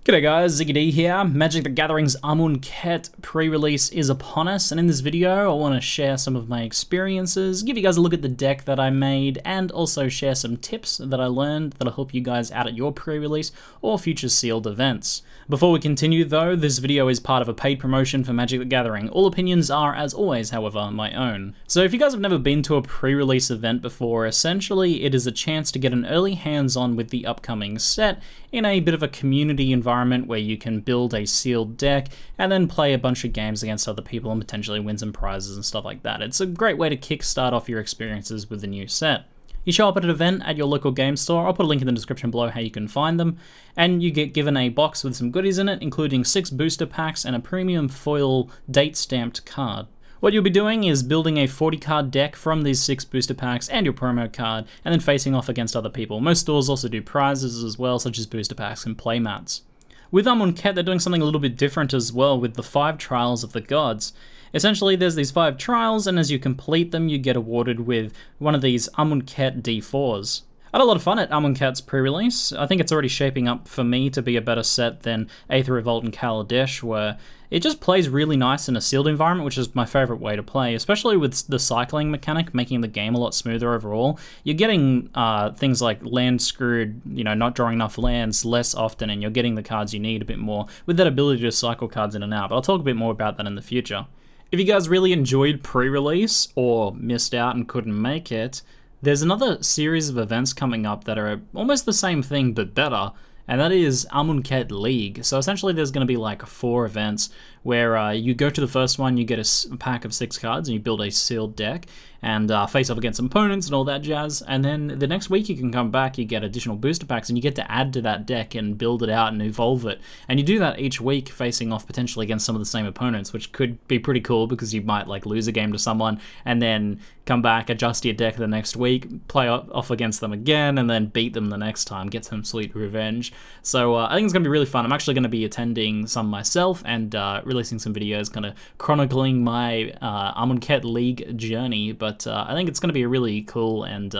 G'day guys, ZiggyD here. Magic the Gathering's Amonkhet pre-release is upon us, and in this video I want to share some of my experiences, give you guys a look at the deck that I made, and also share some tips that I learned that'll help you guys out at your pre-release or future sealed events. Before we continue though, this video is part of a paid promotion for Magic the Gathering. All opinions are, as always, however, my own. So if you guys have never been to a pre-release event before, essentially it is a chance to get an early hands-on with the upcoming set in a bit of a community environment where you can build a sealed deck and then play a bunch of games against other people and potentially win some prizes and stuff like that. It's a great way to kickstart off your experiences with the new set. You show up at an event at your local game store, I'll put a link in the description below how you can find them, and you get given a box with some goodies in it, including 6 booster packs and a premium foil date-stamped card. What you'll be doing is building a 40 card deck from these 6 booster packs and your promo card, and then facing off against other people. Most stores also do prizes as well, such as booster packs and playmats. With Amonkhet, they're doing something a little bit different as well with the 5 trials of the gods. Essentially, there's these 5 trials, and as you complete them, you get awarded with one of these Amonkhet D4s. I had a lot of fun at Amonkhet's pre-release. I think it's already shaping up for me to be a better set than Aether Revolt and Kaladesh, where it just plays really nice in a sealed environment, which is my favorite way to play, especially with the cycling mechanic, making the game a lot smoother overall. You're getting things like land screwed, not drawing enough lands less often, and you're getting the cards you need a bit more with that ability to cycle cards in and out, but I'll talk a bit more about that in the future. If you guys really enjoyed pre-release or missed out and couldn't make it, there's another series of events coming up that are almost the same thing but better, and that is Amonkhet League. So essentially there's going to be like 4 events where you go to the first one, you get a pack of 6 cards and you build a sealed deck and face off against some opponents and all that jazz, and then the next week you can come back, you get additional booster packs and you get to add to that deck and build it out and evolve it, and you do that each week facing off potentially against some of the same opponents, which could be pretty cool because you might like lose a game to someone and then come back, adjust your deck the next week, play off against them again, and then beat them the next time, get some sweet revenge. So I think it's going to be really fun. I'm actually going to be attending some myself and releasing some videos kind of chronicling my Amonkhet League journey, but I think it's going to be a really cool and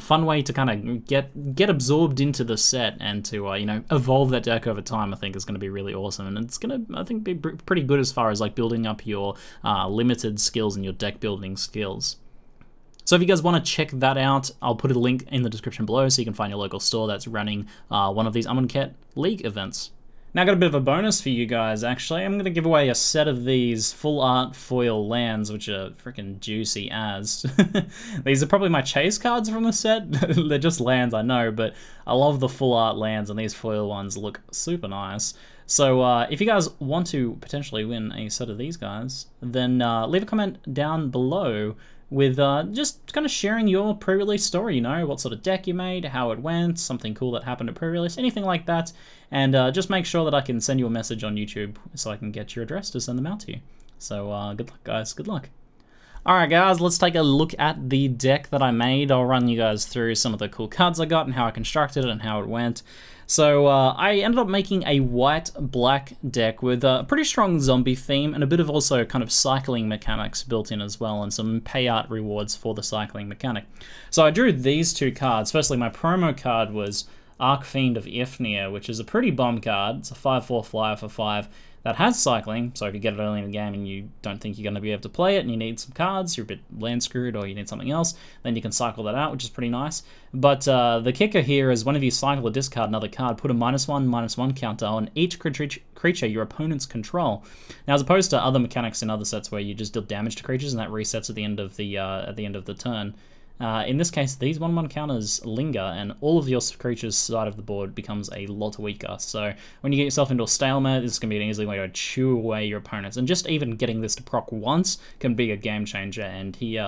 fun way to kind of get absorbed into the set and to evolve that deck over time. I think is going to be really awesome, and it's going to, I think, be pretty good as far as like building up your limited skills and your deck building skills. So if you guys want to check that out, I'll put a link in the description below so you can find your local store that's running one of these Amonkhet League events. Now I got a bit of a bonus for you guys, actually. I'm going to give away a set of these full art foil lands, which are freaking juicy as. These are probably my chase cards from the set. They're just lands, I know, but I love the full art lands, and these foil ones look super nice. So if you guys want to potentially win a set of these guys, then leave a comment down below with just kind of sharing your pre-release story, what sort of deck you made, how it went, something cool that happened at pre-release, anything like that, and just make sure that I can send you a message on YouTube so I can get your address to send them out to you. So good luck, guys, good luck. Alright guys, let's take a look at the deck that I made. I'll run you guys through some of the cool cards I got and how I constructed it and how it went. So I ended up making a white-black deck with a pretty strong zombie theme and a bit of also kind of cycling mechanics built in as well, and some payout rewards for the cycling mechanic. So I drew these 2 cards. Firstly, my promo card was Archfiend of Ifnir, which is a pretty bomb card. It's a 5/4 flyer for 5 that has cycling, so if you get it early in the game and you don't think you're going to be able to play it and you need some cards, you're a bit land screwed or you need something else, then you can cycle that out, which is pretty nice. But the kicker here is whenever you cycle or discard another card, put a -1/-1 counter on each creature your opponents control. Now, as opposed to other mechanics in other sets where you just deal damage to creatures and that resets at the end of the turn, in this case, these 1/1 counters linger, and all of your creatures' side of the board becomes a lot weaker. So when you get yourself into a stalemate, this is going to be an easy way to chew away your opponents. And just even getting this to proc once can be a game changer, and he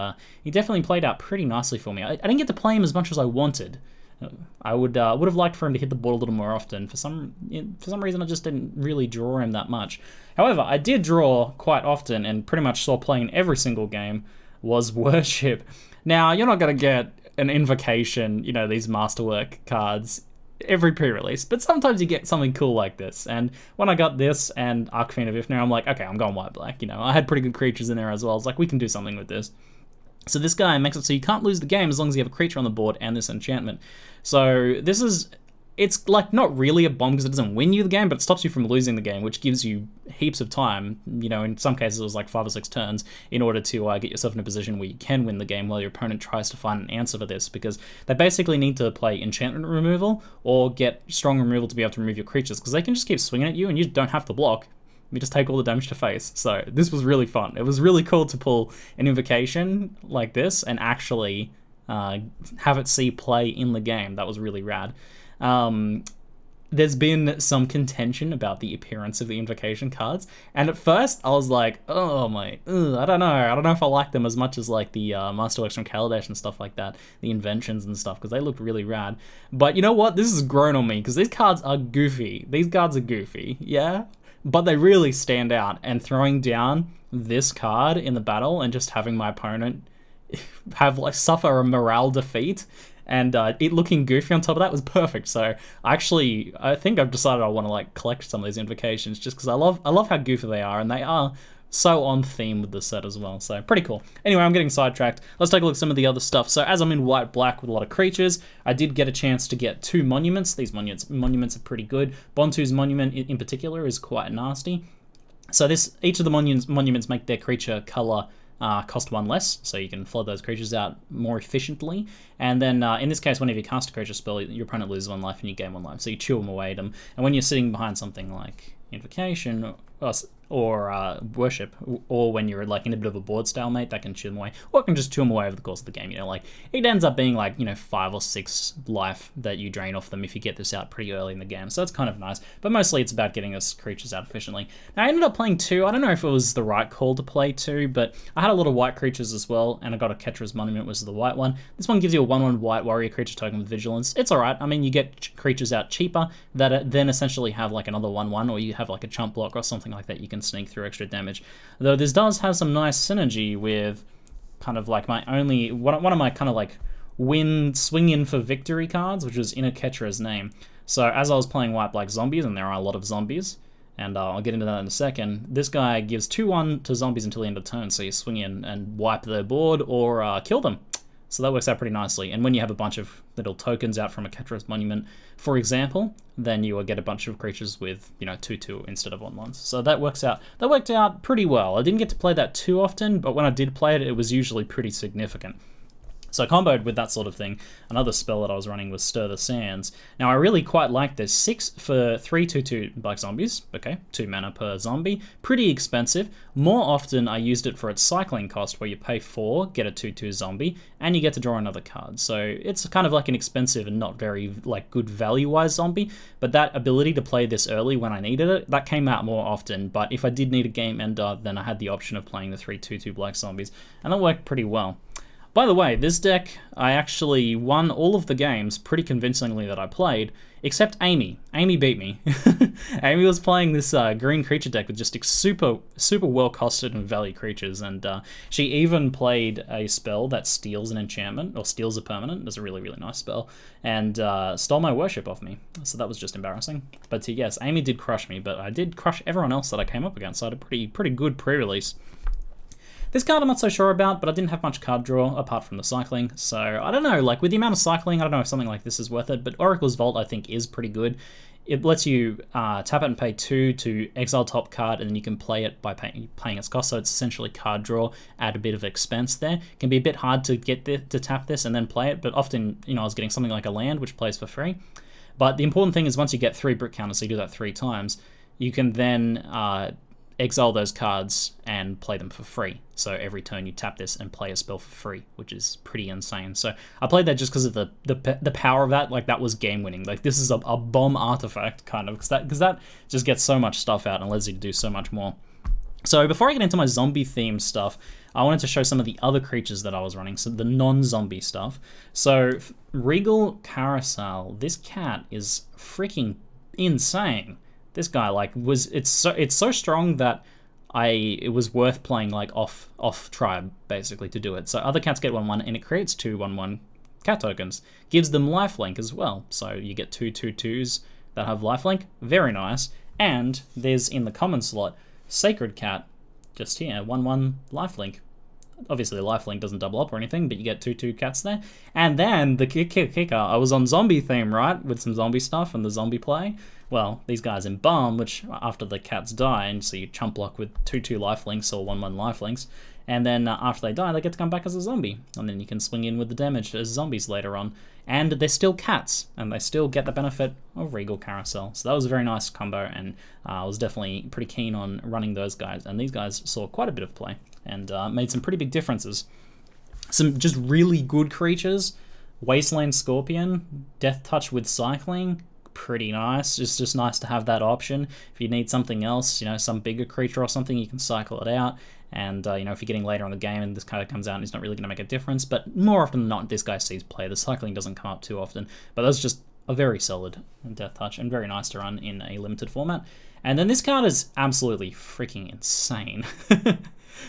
definitely played out pretty nicely for me. I didn't get to play him as much as I wanted. I would have liked for him to hit the board a little more often. For some reason, I just didn't really draw him that much. However, I did draw quite often, and pretty much saw playing every single game was Worship. Now, you're not going to get an Invocation, these Masterwork cards every pre-release, but sometimes you get something cool like this. And when I got this and Archfiend of Ifnir, I'm like, okay, I'm going white-black. I had pretty good creatures in there as well. I was like, we can do something with this. So this guy makes it so you can't lose the game as long as you have a creature on the board and this enchantment. So this is it's like not really a bomb because it doesn't win you the game, but it stops you from losing the game, which gives you heaps of time. You know, in some cases it was like 5 or 6 turns in order to get yourself in a position where you can win the game while your opponent tries to find an answer for this, because they basically need to play enchantment removal or get strong removal to be able to remove your creatures, because they can just keep swinging at you and you don't have to block. You just take all the damage to face. So this was really fun. It was really cool to pull an Invocation like this and actually have it see play in the game. That was really rad. There's been some contention about the appearance of the Invocation cards, and at first I was like, oh my, I don't know if I like them as much as like the Masterworks from Kaladesh and stuff like that, the Inventions and stuff, because they look really rad. But you know what, this has grown on me, because these cards are goofy. These cards are goofy, yeah? But they really stand out, and throwing down this card in the battle and just having my opponent have like suffer a morale defeat and it looking goofy on top of that was perfect. So I think I've decided I want to like collect some of these Invocations just because I love how goofy they are, and they are so on theme with the set as well. So pretty cool. Anyway, I'm getting sidetracked. Let's take a look at some of the other stuff. So as I'm in white-black with a lot of creatures, I did get a chance to get 2 monuments. These monuments are pretty good. Bontu's monument in particular is quite nasty. So each of the monuments make their creature color cost 1 less, so you can flood those creatures out more efficiently. And then in this case, whenever you cast a creature spell, your opponent loses 1 life and you gain 1 life, so you chew them away at them. And when you're sitting behind something like Invocation or Worship, or when you're like in a bit of a board stalemate, that can chew them away, or it can just chew them away over the course of the game. You know, like it ends up being like, you know, 5 or 6 life that you drain off them if you get this out pretty early in the game. So it's kind of nice, but mostly it's about getting those creatures out efficiently. Now I ended up playing 2. I don't know if it was the right call to play 2, but I had a lot of white creatures as well, and I got a Ketra's Monument, which is the white one. This one gives you a 1/1 white warrior creature token with Vigilance. It's alright. I mean, you get creatures out cheaper that then essentially have like another 1/1, or you have like a chump block or something like that you can sneak through extra damage. Though this does have some nice synergy with kind of like one of my kind of like swing in for victory cards, which is Inner Ketra's Name. So as I was playing white-black zombies, and there are a lot of zombies, and I'll get into that in a second, this guy gives 2/1 to zombies until the end of turn, so you swing in and wipe their board or kill them. So that works out pretty nicely. And when you have a bunch of little tokens out from a Ketra's Monument, for example, then you will get a bunch of creatures with, you know, 2/2 instead of 1/1s. So that worked out pretty well. I didn't get to play that too often, but when I did play it, it was usually pretty significant. So comboed with that sort of thing, another spell that I was running was Stir the Sands. Now I really quite like this. 6 for 3/2/2 black zombies. Okay, 2 mana per zombie. Pretty expensive. More often I used it for its cycling cost, where you pay 4, get a 2/2 zombie, and you get to draw another card. So it's kind of like an expensive and not very like good value-wise zombie, but that ability to play this early when I needed it, that came out more often. But if I did need a game ender, then I had the option of playing the 3/2/2 black zombies, and that worked pretty well. By the way, this deck, I actually won all of the games pretty convincingly that I played, except Amy. Amy beat me. Amy was playing this green creature deck with just super well-costed and value creatures, and she even played a spell that steals an enchantment, or steals a permanent. It's a really, really nice spell, and stole my worship off me. So that was just embarrassing. But yes, Amy did crush me, but I did crush everyone else that I came up against, so I had a pretty good pre-release. This card I'm not so sure about, but I didn't have much card draw apart from the cycling, so I don't know, like with the amount of cycling, I don't know if something like this is worth it, but Oracle's Vault I think is pretty good. It lets you tap it and pay 2 to exile top card, and then you can play it by paying its cost, so it's essentially card draw at a bit of expense there. It can be a bit hard to get to tap this and then play it, but often, you know, I was getting something like a land, which plays for free. But the important thing is once you get 3 brick counters, so you do that 3 times, you can then exile those cards and play them for free. So every turn you tap this and play a spell for free, which is pretty insane. So I played that just because of the power of that. Like that was game winning. Like this is a bomb artifact kind of, because that just gets so much stuff out and lets you to do so much more. So before I get into my zombie themed stuff, I wanted to show some of the other creatures that I was running, so the non-zombie stuff. So Regal Carousel, this cat is freaking insane. This guy like it's so strong that it was worth playing like off tribe basically to do it. So other cats get 1/1 and it creates 2 1/1 cat tokens. Gives them lifelink as well. So you get 2 2/2s that have lifelink. Very nice. And there's in the common slot Sacred Cat just here, 1/1 lifelink. Obviously, the lifelink doesn't double up or anything, but you get 2/2 cats there. And then the kicker, I was on zombie theme, right, with some zombie stuff and the zombie play. Well, these guys embalm, which after the cats die, and so you chump block with 2/2 lifelinks or 1/1 lifelinks, and then after they die, they get to come back as a zombie, and then you can swing in with the damage as zombies later on. And they're still cats, and they still get the benefit of Regal Carousel. So that was a very nice combo, and I was definitely pretty keen on running those guys, and these guys saw quite a bit of play, and made some pretty big differences. Some just really good creatures, Wasteland Scorpion, Death Touch with Cycling, pretty nice. It's just nice to have that option. If you need something else, you know, some bigger creature or something, you can cycle it out. And, you know, if you're getting later on the game and this kind of comes out and it's not really going to make a difference, but more often than not, this guy sees play. The cycling doesn't come up too often, but that's just a very solid Death Touch and very nice to run in a limited format. And then this card is absolutely freaking insane.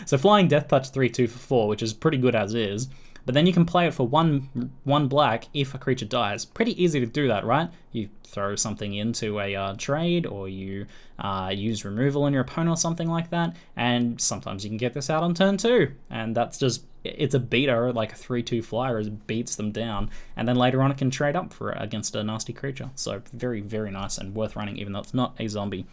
So flying Death Touch 3/2 for 4, which is pretty good as is, but then you can play it for one black if a creature dies. Pretty easy to do that, right? You throw something into a trade, or you use removal on your opponent or something like that, and sometimes you can get this out on turn 2, and that's just, it's a beater, like a 3/2 flyer, it beats them down, and then later on it can trade up for against a nasty creature. So very, very nice and worth running, even though it's not a zombie.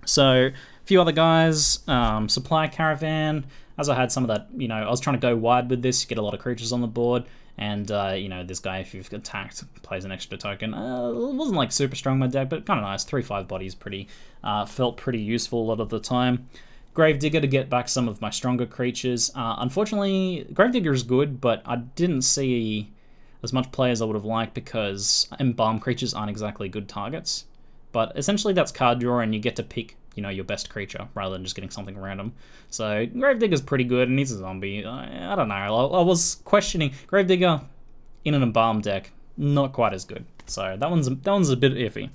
So a few other guys, Supply Caravan, as I had some of that, you know, I was trying to go wide with this, get a lot of creatures on the board, and, you know, this guy, if you've attacked, plays an extra token. It wasn't, like, super strong in my deck, but kind of nice. 3/5 bodies felt pretty useful a lot of the time. Gravedigger to get back some of my stronger creatures. Unfortunately, Gravedigger is good, but I didn't see as much play as I would have liked because embalm creatures aren't exactly good targets. But essentially that's card draw, and you get to pick, you know, your best creature rather than just getting something random. So Gravedigger's pretty good, and he's a zombie. I don't know. I was questioning Gravedigger in an embalm deck, not quite as good. So that one's a bit iffy.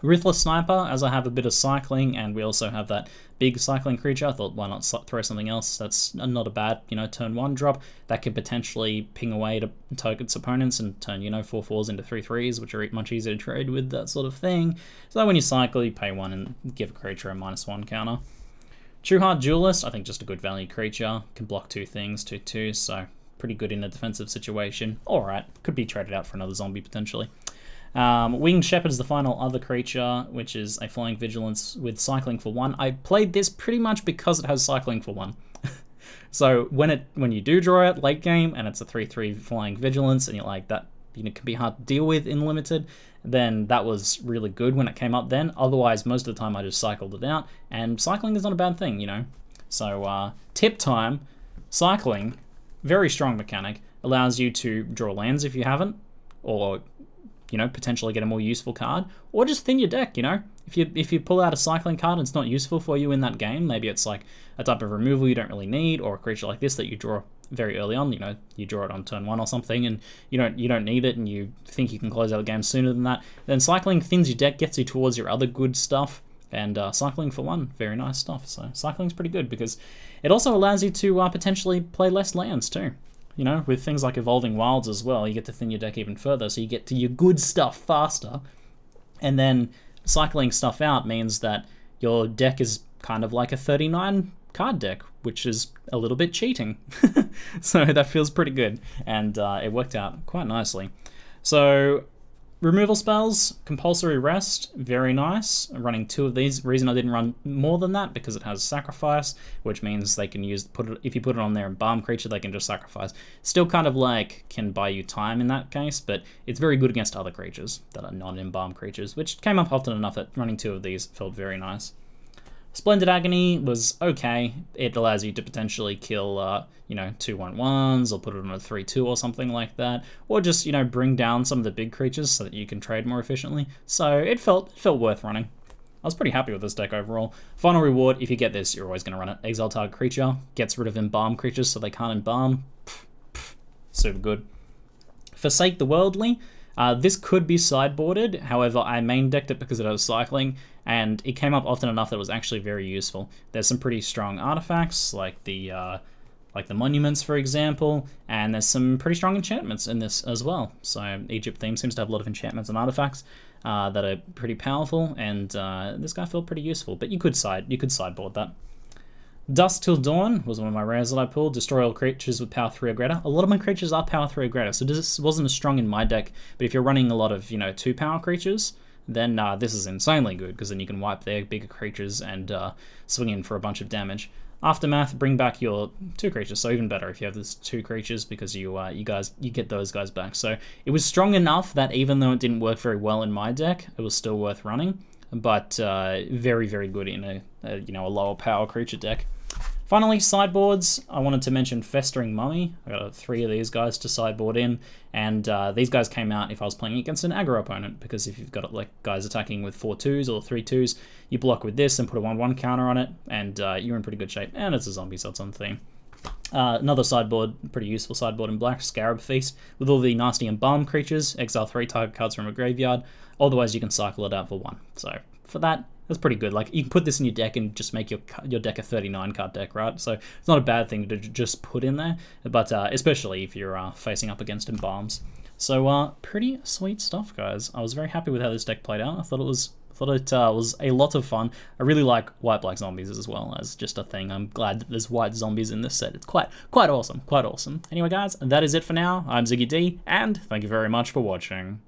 Ruthless Sniper, as I have a bit of cycling, and we also have that big cycling creature, I thought, why not throw something else that's not a bad, you know, turn 1 drop that could potentially ping away to target opponents and turn, you know, 4/4s into 3/3s, which are much easier to trade with, that sort of thing. So when you cycle, you pay 1 and give a creature a -1 counter. Trueheart Duelist, I think just a good value creature, can block 2 things, 2/2, so pretty good in a defensive situation. Alright, could be traded out for another zombie potentially. Winged Shepherd is the final other creature, which is a flying Vigilance with cycling for 1. I played this pretty much because it has cycling for 1. So when you do draw it late game and it's a 3/3 flying Vigilance and you're like, that, you know, can be hard to deal with in limited, then that was really good when it came up then. Otherwise, most of the time I just cycled it out, and cycling is not a bad thing, you know. So tip time, cycling, very strong mechanic, allows you to draw lands if you haven't, or, you know, potentially get a more useful card, or just thin your deck, you know. If you pull out a cycling card and it's not useful for you in that game, maybe it's like a type of removal you don't really need, or a creature like this that you draw very early on, you know, you draw it on turn 1 or something, and you don't need it, and you think you can close out the game sooner than that, then cycling thins your deck, gets you towards your other good stuff, and cycling for 1, very nice stuff. So cycling's pretty good because it also allows you to potentially play less lands too. You know, with things like Evolving Wilds as well, you get to thin your deck even further, so you get to your good stuff faster. And then cycling stuff out means that your deck is kind of like a 39 card deck, which is a little bit cheating. So that feels pretty good, and it worked out quite nicely. So removal spells, Compulsory Rest, very nice. I'm running 2 of these. Reason I didn't run more than that, because it has Sacrifice, which means they can if you put it on their embalm creature, they can just sacrifice. Still kind of like can buy you time in that case, but it's very good against other creatures that are non-embalm creatures, which came up often enough that running 2 of these felt very nice. Splendid Agony was okay. It allows you to potentially kill, you know, 2/1/1s, or put it on a 3/2 or something like that, or just, you know, bring down some of the big creatures so that you can trade more efficiently. So it felt worth running. I was pretty happy with this deck overall. Final reward, if you get this, you're always going to run it. Exile target creature, gets rid of embalm creatures so they can't embalm. Super good. Forsake the Worldly. This could be sideboarded, however I main decked it because it has cycling, and it came up often enough that it was actually very useful. There's some pretty strong artifacts, like the monuments, for example, and there's some pretty strong enchantments in this as well. So Egypt theme seems to have a lot of enchantments and artifacts that are pretty powerful, and this guy felt pretty useful, but you could sideboard that. Dusk Till Dawn was one of my rares that I pulled. Destroy all creatures with power 3 or greater. A lot of my creatures are power 3 or greater, so this wasn't as strong in my deck. But if you're running a lot of, 2 power creatures, then this is insanely good, because then you can wipe their bigger creatures and swing in for a bunch of damage. Aftermath, bring back your 2 creatures, so even better if you have these 2 creatures, because you get those guys back. So it was strong enough that even though it didn't work very well in my deck, it was still worth running. But very, very good in a lower power creature deck. Finally, sideboards. I wanted to mention Festering Mummy. I got 3 of these guys to sideboard in, and these guys came out if I was playing against an aggro opponent, because if you've got guys attacking with 4/2s or 3/2s, you block with this and put a 1/1 counter on it, and you're in pretty good shape. And it's a zombie, so it's on theme. Another sideboard, pretty useful sideboard in black, Scarab Feast, with all the nasty embalmed creatures. Exile 3 target cards from a graveyard. Otherwise, you can cycle it out for 1. So for that, that's pretty good. Like, you can put this in your deck and just make your deck a 39 card deck, right? So it's not a bad thing to just put in there, but especially if you're facing up against embalms. So pretty sweet stuff, guys. I was very happy with how this deck played out. I thought it was a lot of fun. I really like white-black zombies as well as just a thing. I'm glad that there's white zombies in this set. It's quite awesome, quite awesome. Anyway, guys, that is it for now. I'm ZiggyD, and thank you very much for watching.